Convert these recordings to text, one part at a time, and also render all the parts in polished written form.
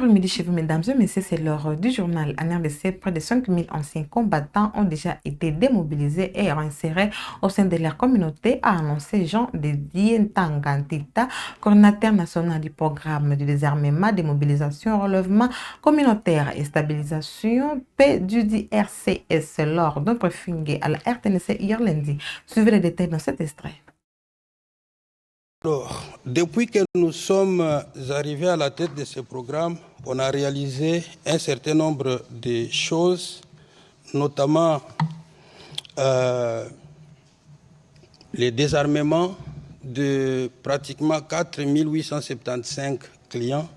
après-midi chez vous, mesdames et messieurs, c'est l'heure du journal. En RDC, près de 5000 anciens combattants ont déjà été démobilisés et réinsérés au sein de leur communauté, a annoncé Jean Dédié Ntangantita, coordinateur national du programme de désarmement, démobilisation, relèvement communautaire et stabilisation P du RCS lors d'un briefing à la RTNC hier lundi. Suivez les détails dans cet extrait. Alors, depuis que nous sommes arrivés à la tête de ce programme, on a réalisé un certain nombre de choses, notamment les désarmements de pratiquement 4875 clients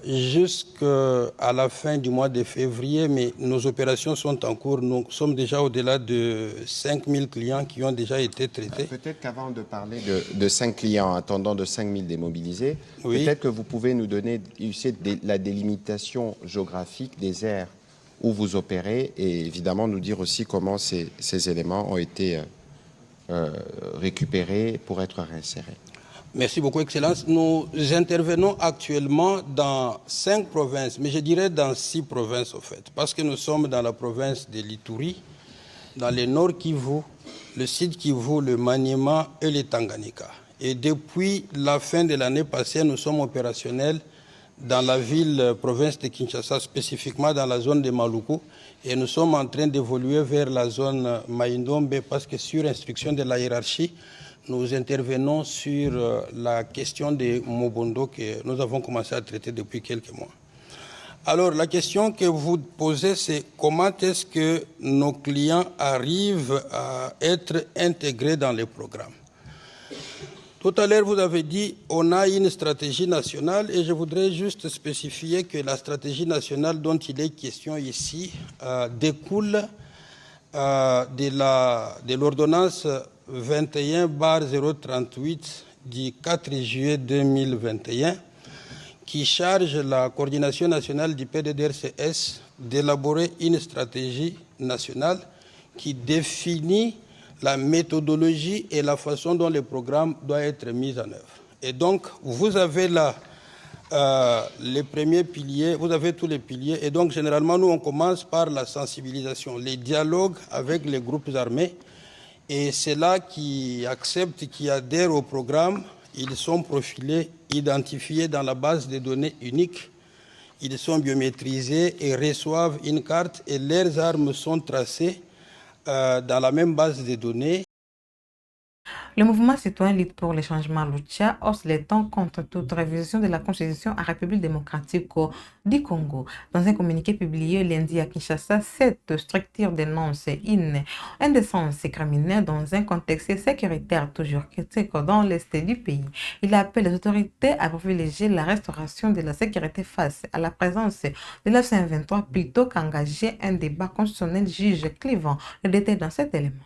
jusqu'à la fin du mois de février, mais nos opérations sont en cours. Nous sommes déjà au-delà de 5000 clients qui ont déjà été traités. Peut-être qu'avant de parler de 5 clients attendant de 5000 démobilisés, oui. Peut-être que vous pouvez nous donner la délimitation géographique des aires où vous opérez et évidemment nous dire aussi comment ces éléments ont été récupérés pour être réinsérés. Merci beaucoup, Excellence. Nous intervenons actuellement dans 5 provinces, mais je dirais dans 6 provinces, au fait, parce que nous sommes dans la province de l'Ituri, dans le Nord Kivu, le Sud Kivu, le Maniema et le Tanganyika. Et depuis la fin de l'année passée, nous sommes opérationnels dans la province de Kinshasa, spécifiquement dans la zone de Maluku, et nous sommes en train d'évoluer vers la zone Maïndombe, parce que sur instruction de la hiérarchie, nous intervenons sur la question de Mobondo que nous avons commencé à traiter depuis quelques mois. Alors, la question que vous posez, c'est comment est-ce que nos clients arrivent à être intégrés dans les programmes. Tout à l'heure, vous avez dit on a une stratégie nationale et je voudrais juste spécifier que la stratégie nationale dont il est question ici découle de l'ordonnance 21/038 du 4 juillet 2021 qui charge la coordination nationale du PDDRCS d'élaborer une stratégie nationale qui définit la méthodologie et la façon dont le programme doit être mis en œuvre. Et donc, vous avez là les premiers piliers, vous avez tous les piliers, et donc généralement, nous, on commence par la sensibilisation, les dialogues avec les groupes armés, et ceux-là qui acceptent, qui adhèrent au programme, ils sont profilés, identifiés dans la base de données unique, ils sont biométrisés et reçoivent une carte, et leurs armes sont tracées dans la même base de données. Le mouvement citoyen Lutte pour les changements Lucha hausse les tons contre toute révision de la Constitution en République démocratique du Congo. Dans un communiqué publié lundi à Kinshasa, cette structure dénonce une indécence criminelle dans un contexte sécuritaire toujours critique dans l'est du pays. Il appelle les autorités à privilégier la restauration de la sécurité face à la présence de l'F-23 plutôt qu'engager un débat constitutionnel juge clivant. Le détail dans cet élément.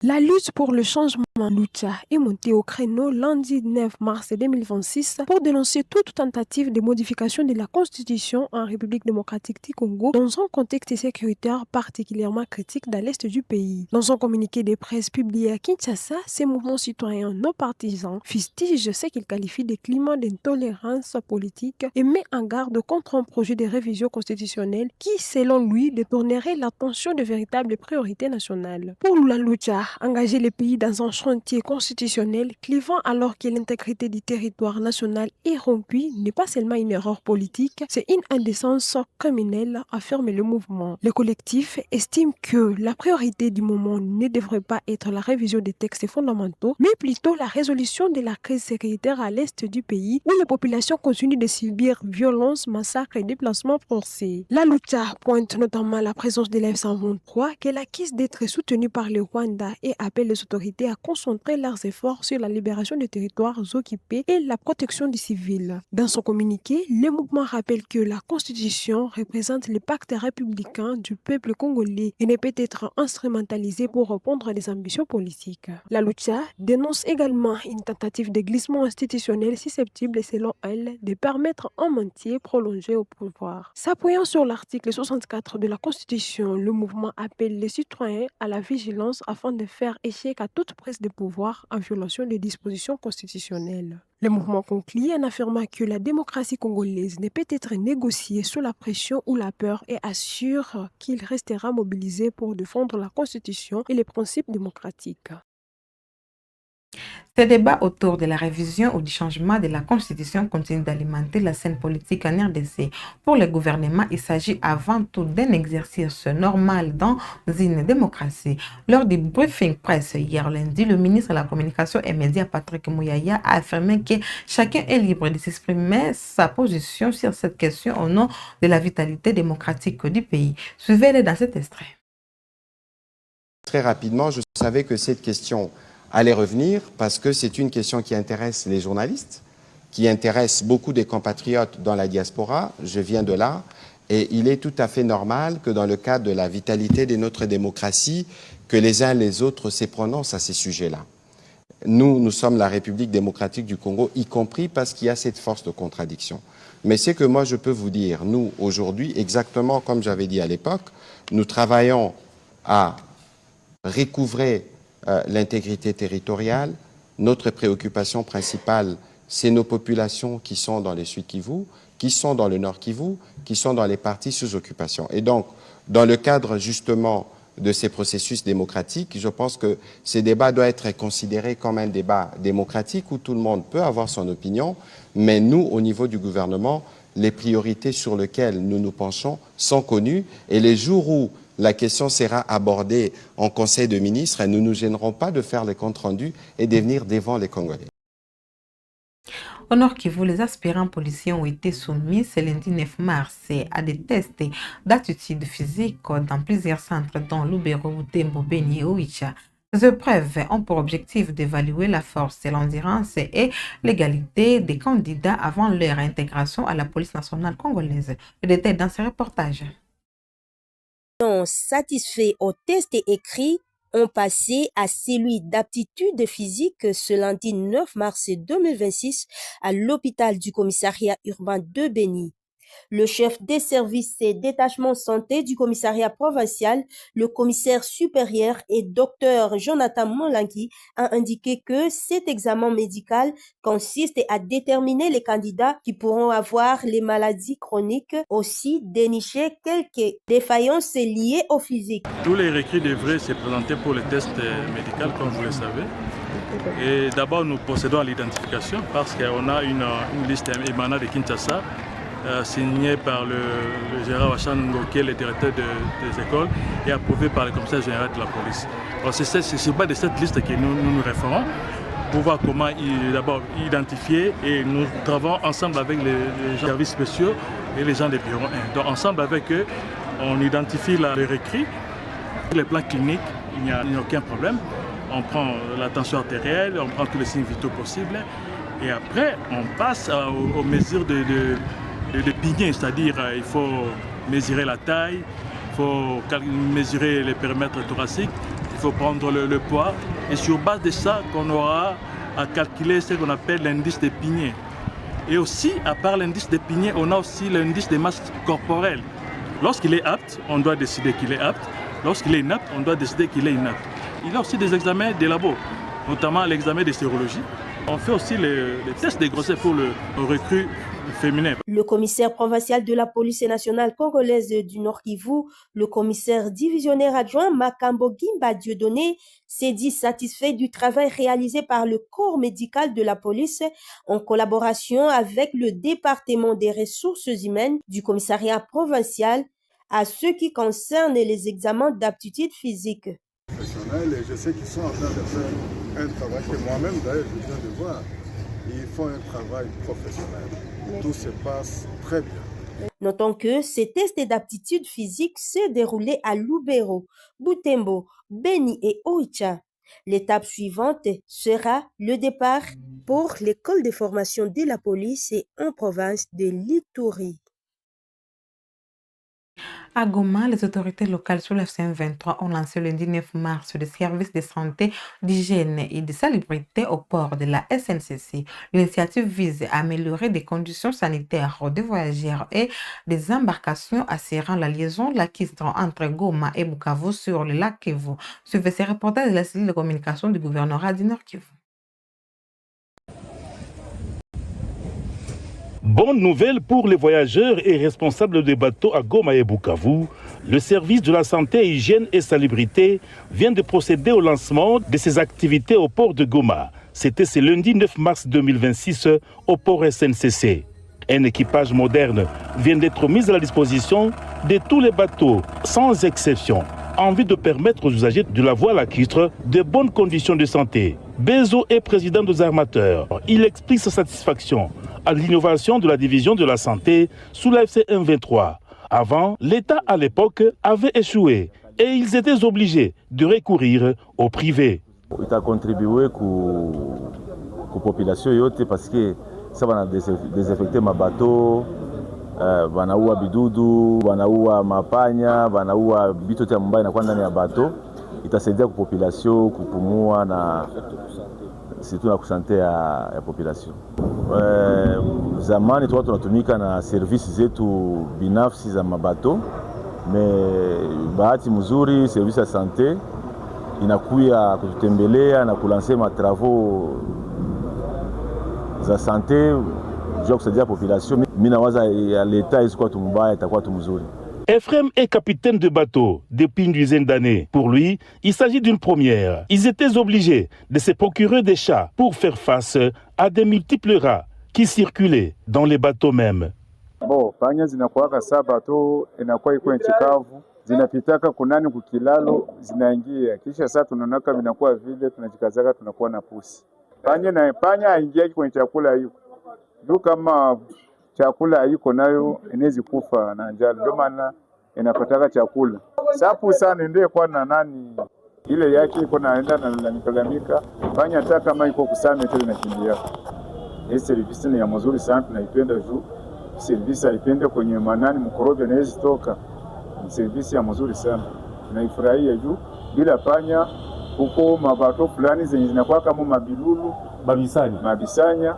La lutte pour le changement Lucha est montée au créneau lundi 9 mars 2026 pour dénoncer toute tentative de modification de la Constitution en République démocratique du Congo dans un contexte sécuritaire particulièrement critique dans l'est du pays. Dans un communiqué de presse publié à Kinshasa, ces mouvements citoyens non partisans fustigent ce qu'ils qualifient de climat d'intolérance politique et met en garde contre un projet de révision constitutionnelle qui, selon lui, détournerait l'attention de véritables priorités nationales. Pour la Lucha, engager le pays dans un chantier constitutionnel clivant alors que l'intégrité du territoire national est rompue n'est pas seulement une erreur politique, c'est une indécence criminelle, affirme le mouvement. Le collectif estime que la priorité du moment ne devrait pas être la révision des textes fondamentaux, mais plutôt la résolution de la crise sécuritaire à l'est du pays où la population continue de subir violences, massacres et déplacements forcés. La Lucha pointe notamment la présence de l'F-123 qu'elle accuse d'être soutenue par le Rwanda et appelle les autorités à concentrer leurs efforts sur la libération des territoires occupés et la protection des civils. Dans son communiqué, le mouvement rappelle que la Constitution représente le pacte républicain du peuple congolais et ne peut être instrumentalisée pour répondre à des ambitions politiques. La Lucha dénonce également une tentative de glissement institutionnel susceptible, selon elle, de permettre un maintien prolongé au pouvoir. S'appuyant sur l'article 64 de la Constitution, le mouvement appelle les citoyens à la vigilance afin de faire échec à toute prise de pouvoir en violation des dispositions constitutionnelles. Le mouvement conclut en affirmant que la démocratie congolaise ne peut être négociée sous la pression ou la peur et assure qu'il restera mobilisé pour défendre la Constitution et les principes démocratiques. Ces débats autour de la révision ou du changement de la Constitution continuent d'alimenter la scène politique en RDC. Pour le gouvernement, il s'agit avant tout d'un exercice normal dans une démocratie. Lors du briefing presse hier lundi, le ministre de la Communication et Médias, Patrick Mouyaya, a affirmé que chacun est libre de s'exprimer sa position sur cette question au nom de la vitalité démocratique du pays. Suivez-le dans cet extrait. Très rapidement, je savais que cette question allait revenir parce que c'est une question qui intéresse les journalistes, qui intéresse beaucoup des compatriotes dans la diaspora. Je viens de là. Et il est tout à fait normal que dans le cadre de la vitalité de notre démocratie, que les uns et les autres se prononcent à ces sujets-là. Nous sommes la République démocratique du Congo, y compris parce qu'il y a cette force de contradiction. Mais c'est que moi, je peux vous dire, nous, aujourd'hui, exactement comme j'avais dit à l'époque, nous travaillons à recouvrer l'intégrité territoriale. Notre préoccupation principale, c'est nos populations qui sont dans les Sud Kivu, qui sont dans le Nord Kivu, qui sont dans les parties sous occupation. Et donc, dans le cadre justement de ces processus démocratiques, je pense que ces débats doivent être considérés comme un débat démocratique où tout le monde peut avoir son opinion, mais nous, au niveau du gouvernement, les priorités sur lesquelles nous nous penchons sont connues et les jours où la question sera abordée en Conseil de ministres et nous ne nous gênerons pas de faire les comptes rendus et de venir devant les Congolais. Au Nord Kivu, les aspirants policiers ont été soumis ce lundi 9 mars à des tests d'attitude physique dans plusieurs centres dont Lubero, Butembo, Beni et Oicha. Ces épreuves ont pour objectif d'évaluer la force, l'endurance et l'égalité des candidats avant leur intégration à la police nationale congolaise. Le détail dans ce reportage. Satisfaits au test écrit, ont passé à celui d'aptitude physique ce lundi 9 mars 2026 à l'hôpital du commissariat urbain de Beni. Le chef des services et détachements santé du commissariat provincial, le commissaire supérieur et Dr Jonathan Molangi a indiqué que cet examen médical consiste à déterminer les candidats qui pourront avoir les maladies chroniques, aussi dénicher quelques défaillances liées au physique. Tous les requis devraient se présenter pour le test médical, comme vous le savez. Et d'abord, nous procédons à l'identification parce qu'on a une liste émanant de Kinshasa, signé par le Gérard Wachango, qui est le directeur des écoles, et approuvé par le commissaire général de la police. C'est sur base de cette liste que nous référons pour voir comment d'abord identifier, et nous travaillons ensemble avec les services spéciaux et les gens des bureaux 1. Donc ensemble avec eux, on identifie les requis. Les plans cliniques, il n'y a aucun problème. On prend la tension artérielle, on prend tous les signes vitaux possibles, et après on passe aux mesures de pigné, c'est-à-dire il faut mesurer la taille, il faut mesurer les périmètres thoraciques, il faut prendre le poids, et sur base de ça qu'on aura à calculer ce qu'on appelle l'indice de Pigné. Et aussi, à part l'indice de Pigné, on a aussi l'indice de masse corporelle. Lorsqu'il est apte, on doit décider qu'il est apte. Lorsqu'il est inapte, on doit décider qu'il est inapte. Il y a aussi des examens des labos, notamment l'examen de sérologie. On fait aussi les tests de grossesse pour le recrue féminin. Le commissaire provincial de la police nationale congolaise du Nord Kivu, le commissaire divisionnaire adjoint Makambo Gimba Dieudonné, s'est dit satisfait du travail réalisé par le corps médical de la police en collaboration avec le département des ressources humaines du commissariat provincial à ce qui concerne les examens d'aptitude physique. Et je sais qu'ils sont en train de faire un travail que moi-même d'ailleurs je viens de voir. Ils font un travail professionnel. Tout se passe très bien. Notons que ces tests d'aptitude physique se déroulaient à Lubero, Butembo, Beni et Oicha. L'étape suivante sera le départ pour l'école de formation de la police en province de l'Ituri. À Goma, les autorités locales sous la CM23 ont lancé le lundi 9 mars des services de santé, d'hygiène et de salubrité au port de la SNCC. L'initiative vise à améliorer des conditions sanitaires des voyageurs et des embarcations assurant la liaison lacustre entre Goma et Bukavu sur le lac Kivu. Suivez ces reportages de la cellule de communication du gouvernorat du Nord Kivu. Bonne nouvelle pour les voyageurs et responsables des bateaux à Goma et Bukavu. Le service de la santé, hygiène et salubrité vient de procéder au lancement de ses activités au port de Goma. C'était ce lundi 9 mars 2026 au port SNCC. Un équipage moderne vient d'être mis à la disposition de tous les bateaux, sans exception, en vue de permettre aux usagers de la voie lacustre de bonnes conditions de santé. Bezo est président des armateurs. Il explique sa satisfaction à l'innovation de la division de la santé sous la FC 123. Avant, l'État à l'époque avait échoué et ils étaient obligés de recourir au privé. Il a contribué à la population parce que ça va désinfecter ma bateau, banaua bidudu, banaua mapanya, banaua bitu tia mbaya na kwa ndani ya bateau. Itasaidia kwa population kupumua na surtout na kusante ya population. Zamani tulikuwa tunatumika na services zetu binafsi za mabato, bahati mzuri service ya sante inakuya kututembelea na kulancer ma travaux za sante juu kusaidia population. Mimi nawaza ya leta isikuwa tumbaya itakuwa tumzuri. Ephraim est capitaine de bateau depuis une dizaine d'années. Pour lui, il s'agit d'une première. Ils étaient obligés de se procurer des chats pour faire face à des multiples rats qui circulaient dans les bateaux même. Bon, panya zinakuwaka saa bateau inakuwa iko nchi kavu, zinapitaka kunani kukilalo zinaingia. Kisha saa tunanaka vinakuwa vile tunajikazaka tunakuwa na pusi. Panya haingia kwenye chakula hiyo. Ndio kama chakula haiko nayo inaweza kufa na njala, ndio maana inapataka chakula. Sapu sana ndio kwa na nani ile yake iko naenda na lalamika, fanya hata kama iko kusame tena nakimbia. Hii service ni ya mzuri sana, tunaipenda juu service haipende kwenye manani mkorobe anaweza toka. Ni service ya mzuri sana, tunaifurahia juu bila panya huko mabato fulani zenye zinakuwa kama mabilulu mabisanya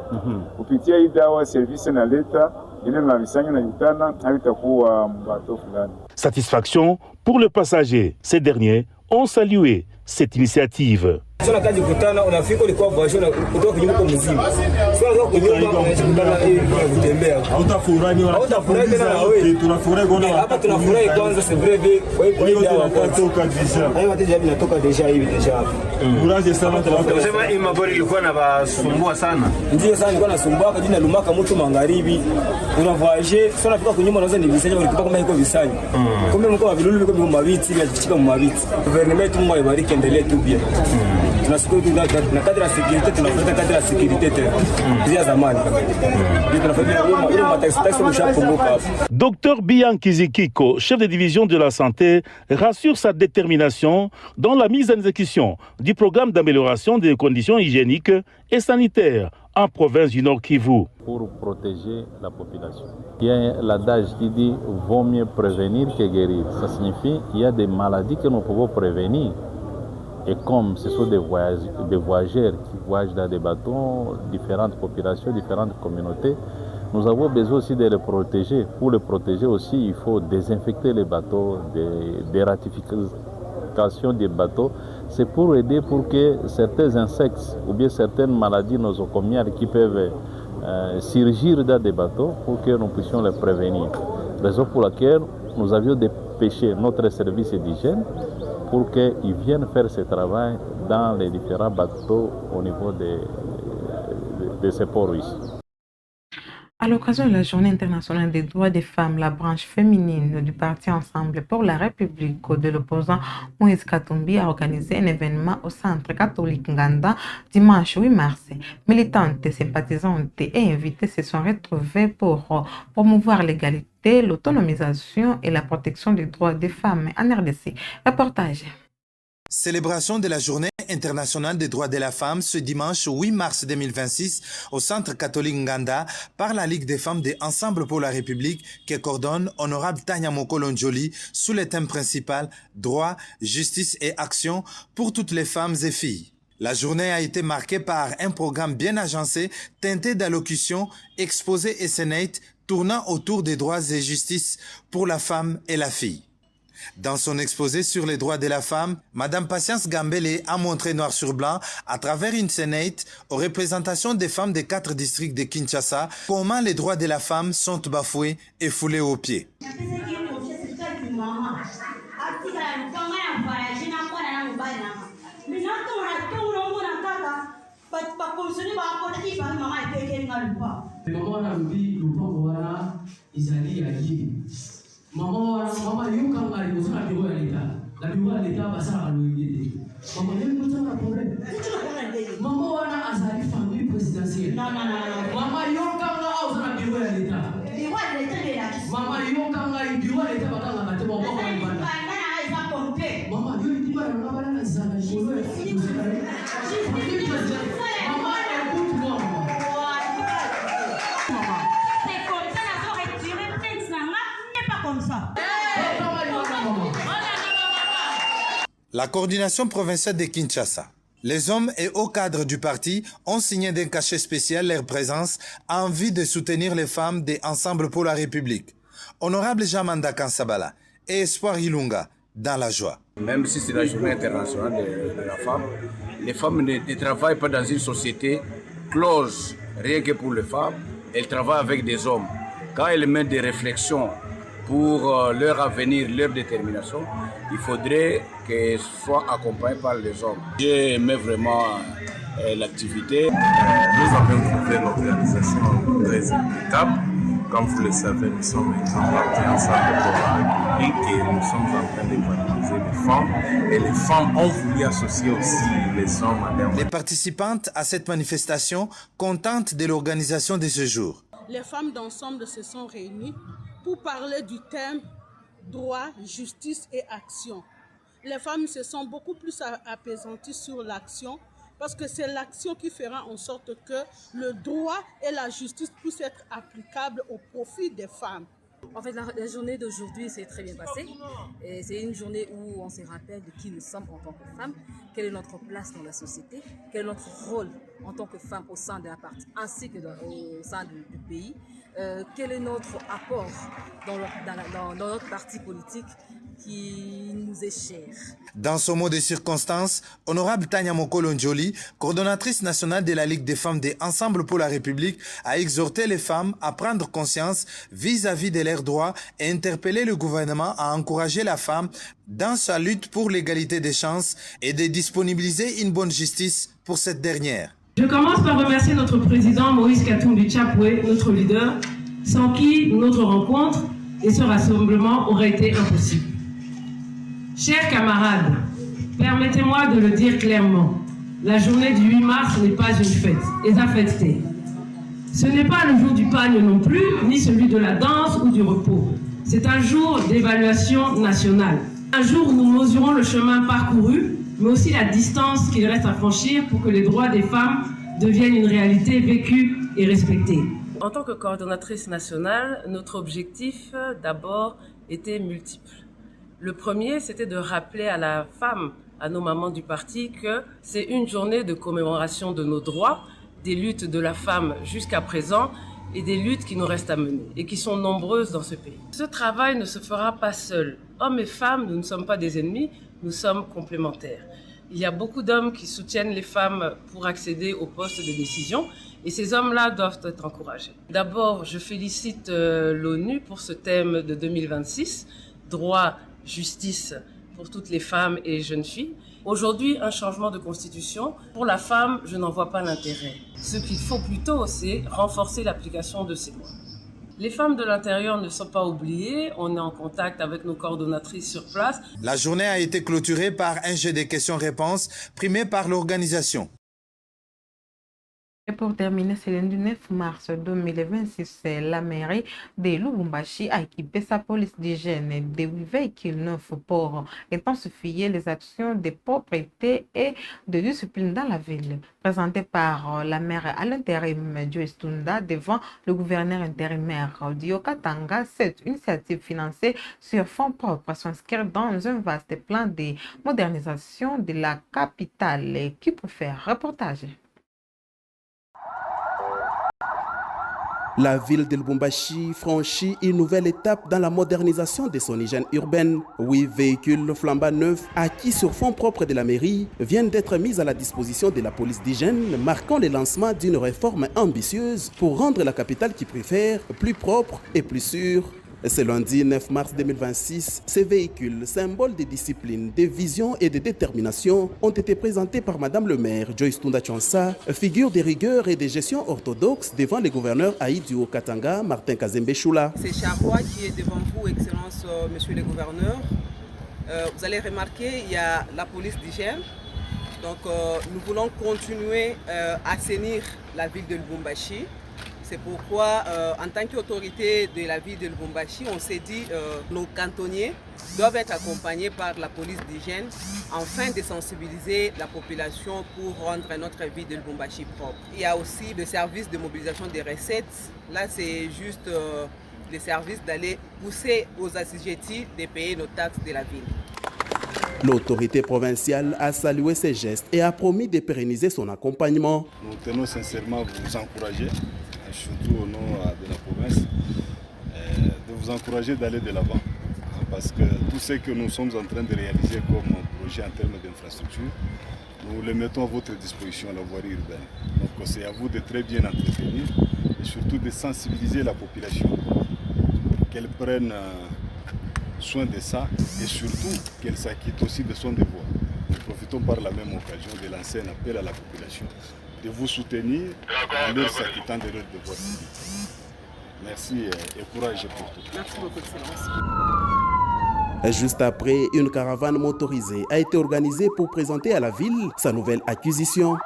kupitia hii dawa service na leta ile mabisanya na yutana havitakuwa mbato fulani. Satisfaction pour le passager. Ces derniers ont salué cette initiative. Sio kazi kutana unafika ulikuwa voyage kutoka kinyume kwa mzima. Sio lazima kunyumba unachukutana hivi kutembea. Hautafurahi tena na wewe. Tunafurahi kuona hapa tunafurahi kwanza c'est vrai kwa hiyo tunatoka deja. Hayo wateja vinatoka deja hivi deja. Uraje sana tunasema hii mabori ilikuwa na basumbua sana. Ndio sana ilikuwa nasumbua kwa jina lumaka mtu magharibi. Una voyage sio unafika kunyumba unaweza ni visanya ulikuwa kama iko visanya. Kumbe mko wa vilulu viko mabiti vya kuchika mabiti. Gouvernement Mungu aibariki endelee tu bien. Tunashukuru na kadri ya security tunafuata kadri ya security tena. Ndio zamani. Ndio tunafanya ile mataxi mshapunguka. Dr Bian Kizikiko, chef de division de la santé, rassure sa détermination dans la mise en exécution du programme d'amélioration des conditions hygiéniques et sanitaires en province du Nord Kivu. Pour protéger la population. Il y a l'adage qui dit vaut mieux prévenir que guérir. Ça signifie qu'il y a des maladies que nous pouvons prévenir. Et comme ce sont des voyageurs qui voyagent dans des bateaux, différentes populations, différentes communautés, nous avons besoin aussi de les protéger. Pour les protéger aussi, il faut désinfecter les bateaux, des ratifications des bateaux. C'est pour aider pour que certains insectes ou bien certaines maladies nosocomiales qui peuvent surgir dans des bateaux pour que nous puissions les prévenir. Raison pour laquelle nous avions dépêché notre service d'hygiène pour qu'ils viennent faire ce travail dans les différents bateaux au niveau de ces ports ici. À l'occasion de la Journée internationale des droits des femmes, la branche féminine du Parti Ensemble pour la République de l'opposant Moïse Katumbi a organisé un événement au Centre catholique Nganda dimanche 8 mars. Militantes, sympathisantes et invitées se sont retrouvées pour promouvoir l'égalité, l'autonomisation et la protection des droits des femmes en RDC. Reportage. Célébration de la Journée internationale des droits de la femme ce dimanche 8 mars 2026 au Centre catholique Nganda par la Ligue des femmes de Ensemble pour la République qui coordonne Honorable Tanya Mokolo-Njoli sous le thème principal « Droit, justice et action pour toutes les femmes et filles ». La journée a été marquée par un programme bien agencé, teinté d'allocutions, exposés et scénettes tournant autour des droits et justice pour la femme et la fille. Dans son exposé sur les droits de la femme, Madame Patience Gambele a montré noir sur blanc, à travers une scénette aux représentations des femmes des 4 districts de Kinshasa, comment les droits de la femme sont bafoués et foulés aux pieds. Mama yuka ngali kusana biro ya leta. La biro ya leta basara aloyede. Mama yeye mtana problem. Mama wana azali famille présidentielle. Non. Mama yuka nga usana biro ya leta. Biro ya leta de la. Mama yuka nga biro ya leta bakanga bate bo ko bana. Mama yo itiba na bana na zana jolo ya. Mama écoute-moi. C'est comme ça la soirée durée peut-être ça n'est pas comme ça. La coordination provinciale de Kinshasa. Les hommes et hauts cadres du parti ont signé d'un cachet spécial leur présence en vue de soutenir les femmes des Ensemble pour la République. Honorable Jamanda Kansabala et Espoir Ilunga dans la joie. Même si c'est la journée internationale de la femme, les femmes ne travaillent pas dans une société close, rien que pour les femmes. Elles travaillent avec des hommes. Quand elles mettent des réflexions pour leur avenir, leur détermination, il faudrait qu'elles soient accompagnées par les hommes. J'ai aimé vraiment l'activité. Nous avons trouvé l'organisation très équitable. Comme vous le savez, nous sommes un parti Ensemble pour la République et nous sommes en train de valoriser les femmes. Et les femmes ont voulu associer aussi les hommes à leur... Les participantes à cette manifestation contentes de l'organisation de ce jour. Les femmes d'ensemble se sont réunies pour parler du thème droit, justice et action. Les femmes se sont beaucoup plus apaisanties sur l'action parce que c'est l'action qui fera en sorte que le droit et la justice puissent être applicables au profit des femmes. En fait, la journée d'aujourd'hui s'est très bien passée. C'est une journée où on se rappelle de qui nous sommes en tant que femmes, quelle est notre place dans la société, quel est notre rôle en tant que femmes au sein de la partie ainsi que au sein du pays, quel est notre apport dans notre parti politique qui nous est cher. Dans ce mot de circonstance, Honorable Tanya Mokolo-Njoli, coordonnatrice nationale de la Ligue des femmes des Ensemble pour la République, a exhorté les femmes à prendre conscience vis-à-vis de leurs droits et interpellé le gouvernement à encourager la femme dans sa lutte pour l'égalité des chances et de disponibiliser une bonne justice pour cette dernière. Je commence par remercier notre président Moïse Katumbi Chapwe, notre leader, sans qui notre rencontre et ce rassemblement auraient été impossibles. Chers camarades, permettez-moi de le dire clairement, la journée du 8 mars n'est pas une fête, et ça fête. Ce n'est pas le jour du pagne non plus, ni celui de la danse ou du repos. C'est un jour d'évaluation nationale. Un jour où nous mesurons le chemin parcouru, mais aussi la distance qu'il reste à franchir pour que les droits des femmes deviennent une réalité vécue et respectée. En tant que coordonnatrice nationale, notre objectif d'abord était multiple. Le premier, c'était de rappeler à la femme, à nos mamans du parti, que c'est une journée de commémoration de nos droits, des luttes de la femme jusqu'à présent et des luttes qui nous restent à mener et qui sont nombreuses dans ce pays. Ce travail ne se fera pas seul. Hommes et femmes, nous ne sommes pas des ennemis, nous sommes complémentaires. Il y a beaucoup d'hommes qui soutiennent les femmes pour accéder aux postes de décision et ces hommes-là doivent être encouragés. D'abord, je félicite l'ONU pour ce thème de 2026, droit, justice pour toutes les femmes et jeunes filles. Aujourd'hui, un changement de constitution. Pour la femme, je n'en vois pas l'intérêt. Ce qu'il faut plutôt, c'est renforcer l'application de ces lois. Les femmes de l'intérieur ne sont pas oubliées. On est en contact avec nos coordonnatrices sur place. La journée a été clôturée par un jeu de questions-réponses primé par l'organisation. Et pour terminer, c'est le lundi 9 mars 2026, la mairie de Lubumbashi a équipé sa police d'hygiène de 8 véhicules neufs pour intensifier les actions de propreté et de discipline dans la ville. Présenté par la maire à l'intérim Joyce Tunda devant le gouverneur intérimaire Dio Katanga, cette initiative financée sur fonds propres s'inscrit dans un vaste plan de modernisation de la capitale. Qui peut faire reportage? La ville de Lubumbashi franchit une nouvelle étape dans la modernisation de son hygiène urbaine. 8 véhicules flambant neufs acquis sur fonds propres de la mairie viennent d'être mis à la disposition de la police d'hygiène, marquant le lancement d'une réforme ambitieuse pour rendre la capitale qui préfère plus propre et plus sûre. Ce lundi 9 mars 2026, ces véhicules, symboles de discipline, de vision et de détermination, ont été présentés par Madame le maire Joyce Tunda Tchonsa, figure de rigueur et de gestion orthodoxe devant les gouverneurs Aïdio Katanga, Martin Kazembe Choula. C'est Charrois qui est devant vous, Excellence, Monsieur le gouverneur. Vous allez remarquer, il y a la police d'hygiène. Donc nous voulons continuer à assainir la ville de Lubumbashi. C'est pourquoi, en tant qu'autorité de la ville de Lubumbashi, on s'est dit que nos cantonniers doivent être accompagnés par la police d'hygiène afin de sensibiliser la population pour rendre notre ville de Lubumbashi propre. Il y a aussi le service de mobilisation des recettes. Là, c'est juste le service d'aller pousser aux assujettis de payer nos taxes de la ville. L'autorité provinciale a salué ces gestes et a promis de pérenniser son accompagnement. Nous tenons sincèrement à vous encourager, surtout au nom de la province, de vous encourager d'aller de l'avant. Parce que tout ce que nous sommes en train de réaliser comme projet en termes d'infrastructure, nous le mettons à votre disposition à la voirie urbaine. Donc c'est à vous de très bien entretenir et surtout de sensibiliser la population pour qu'elle prenne soin de ça et surtout qu'elle s'acquitte aussi de son devoir. Nous profitons par la même occasion de lancer un appel à la population de vous soutenir en leur s'acquittant de leur devoir civique. Merci et courage pour tout. Merci beaucoup, Excellence. Juste après, une caravane motorisée a été organisée pour présenter à la ville sa nouvelle acquisition.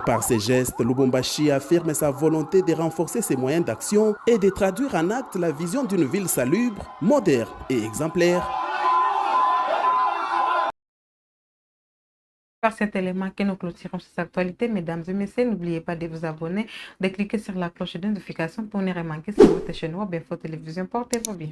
Par ces gestes, Lubumbashi affirme sa volonté de renforcer ses moyens d'action et de traduire en acte la vision d'une ville salubre, moderne et exemplaire. Par cet élément que nous clôturons cette actualité, mesdames et messieurs, n'oubliez pas de vous abonner, de cliquer sur la cloche de notification pour ne rien manquer sur votre chaîne web Info Télévision. Portez-vous bien.